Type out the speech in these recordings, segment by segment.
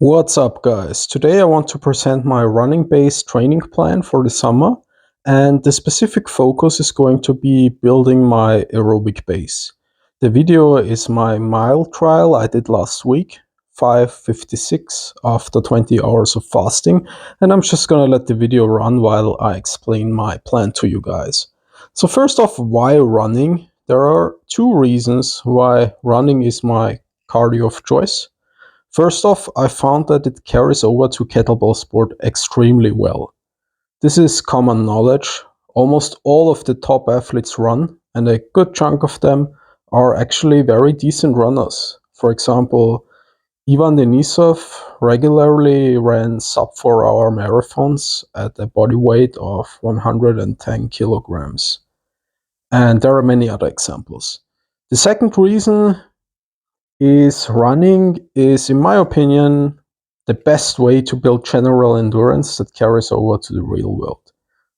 What's up, guys? Today I want to present my running-based training plan for the summer, and the specific focus is going to be building my aerobic base. The video is my mile trial I did last week, 5:56 after 20 hours of fasting, and I'm just gonna let the video run while I explain my plan to you guys. So first off, why running? There are two reasons why running is my cardio of choice. First off, I found that it carries over to kettlebell sport extremely well. This is common knowledge. Almost all of the top athletes run, and a good chunk of them are actually very decent runners. For example, Ivan Denisov regularly ran sub 4 hour marathons at a body weight of 110 kilograms. And there are many other examples. The second reason is running is, in my opinion, the best way to build general endurance that carries over to the real world.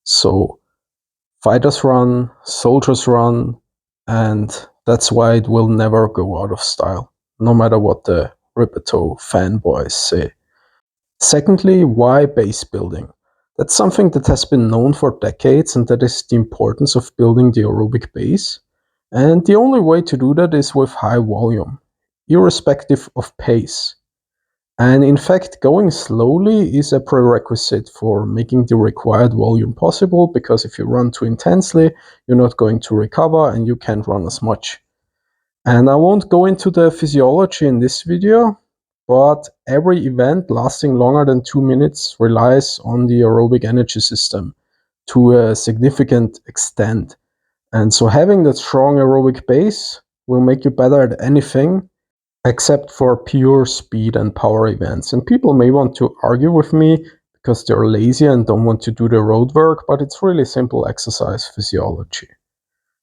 So fighters run, soldiers run, and that's why it will never go out of style, no matter what the Rippetoe fanboys say. Secondly, why base building? That's something that has been known for decades, and that is the importance of building the aerobic base. And the only way to do that is with high volume, irrespective of pace. And in fact, going slowly is a prerequisite for making the required volume possible, because if you run too intensely, you're not going to recover and you can't run as much. And I won't go into the physiology in this video, but every event lasting longer than 2 minutes relies on the aerobic energy system to a significant extent. And so having that strong aerobic base will make you better at anything except for pure speed and power events. And people may want to argue with me because they're lazy and don't want to do the road work, but it's really simple exercise physiology.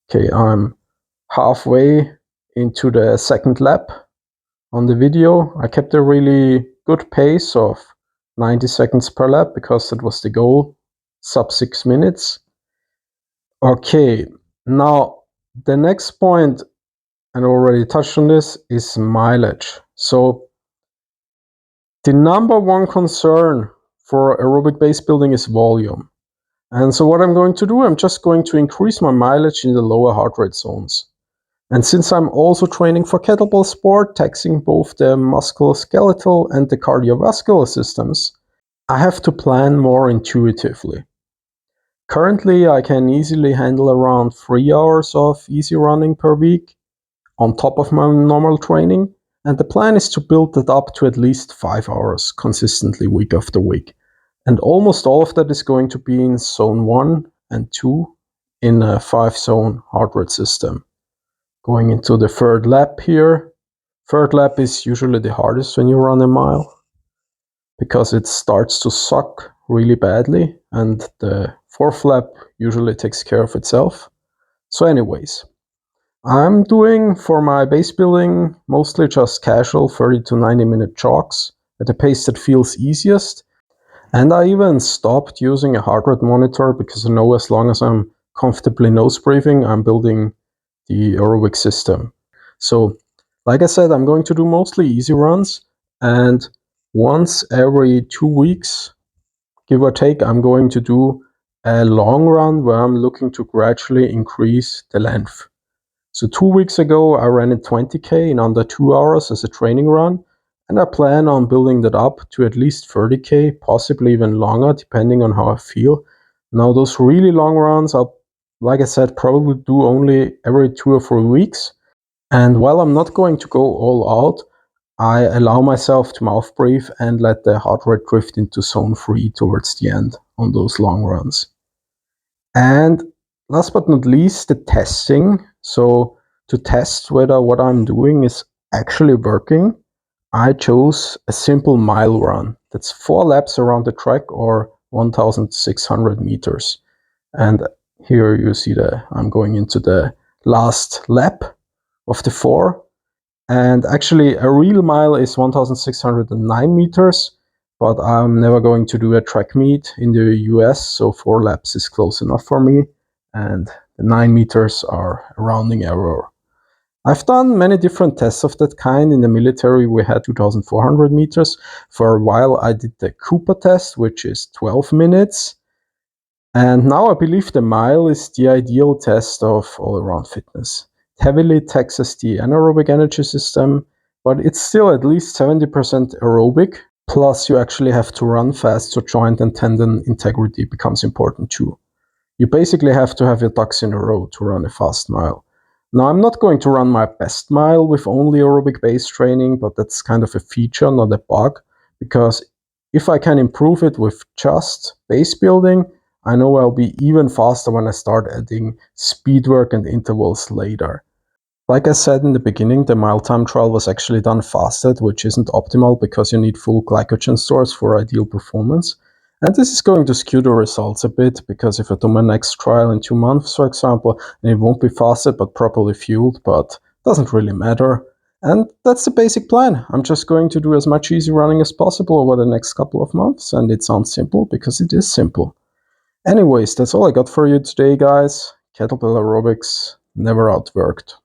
Okay, I'm halfway into the second lap on the video. I kept a really good pace of 90 seconds per lap because that was the goal, sub 6 minutes. Okay, now the next point, and I already touched on this, is mileage. So the number one concern for aerobic base building is volume. And so what I'm going to do, I'm just going to increase my mileage in the lower heart rate zones. And since I'm also training for kettlebell sport, taxing both the musculoskeletal and the cardiovascular systems, I have to plan more intuitively. Currently, I can easily handle around 3 hours of easy running per week on top of my normal training, and the plan is to build that up to at least 5 hours consistently week after week. And almost all of that is going to be in zone 1 and 2 in a 5-zone heart rate system. Going into the third lap here. Third lap is usually the hardest when you run a mile, because it starts to suck really badly, and the fourth lap usually takes care of itself. So anyways, I'm doing for my base building mostly just casual 30 to 90 minute jogs at a pace that feels easiest. And I even stopped using a heart rate monitor because I know as long as I'm comfortably nose breathing, I'm building the aerobic system. So like I said, I'm going to do mostly easy runs, and once every 2 weeks, give or take, I'm going to do a long run where I'm looking to gradually increase the length. So 2 weeks ago, I ran it 20K in under 2 hours as a training run, and I plan on building that up to at least 30K, possibly even longer, depending on how I feel. Now, those really long runs, I'll, like I said, probably do only every 2 or 3 weeks. And while I'm not going to go all out, I allow myself to mouth breathe and let the heart rate drift into zone 3 towards the end on those long runs. And last but not least, the testing. So to test whether what I'm doing is actually working, I chose a simple mile run. That's 4 laps around the track, or 1,600 meters. And here you see I'm going into the last lap of the 4. And actually a real mile is 1,609 meters, but I'm never going to do a track meet in the US, so 4 laps is close enough for me, and the 9 meters are a rounding error. I've done many different tests of that kind. In the military, we had 2,400 meters. For a while, I did the Cooper test, which is 12 minutes. And now I believe the mile is the ideal test of all-around fitness. It heavily taxes the anaerobic energy system, but it's still at least 70% aerobic. Plus, you actually have to run fast, so joint and tendon integrity becomes important too. You basically have to have your ducks in a row to run a fast mile. Now, I'm not going to run my best mile with only aerobic base training, but that's kind of a feature, not a bug, because if I can improve it with just base building, I know I'll be even faster when I start adding speed work and intervals later. Like I said in the beginning, the mile time trial was actually done fasted, which isn't optimal because you need full glycogen stores for ideal performance. And this is going to skew the results a bit, because if I do my next trial in 2 months, for example, then it won't be fasted but properly fueled, but doesn't really matter. And that's the basic plan. I'm just going to do as much easy running as possible over the next couple of months, and it sounds simple because it is simple. Anyways, that's all I got for you today, guys. Kettlebell aerobics never outworked.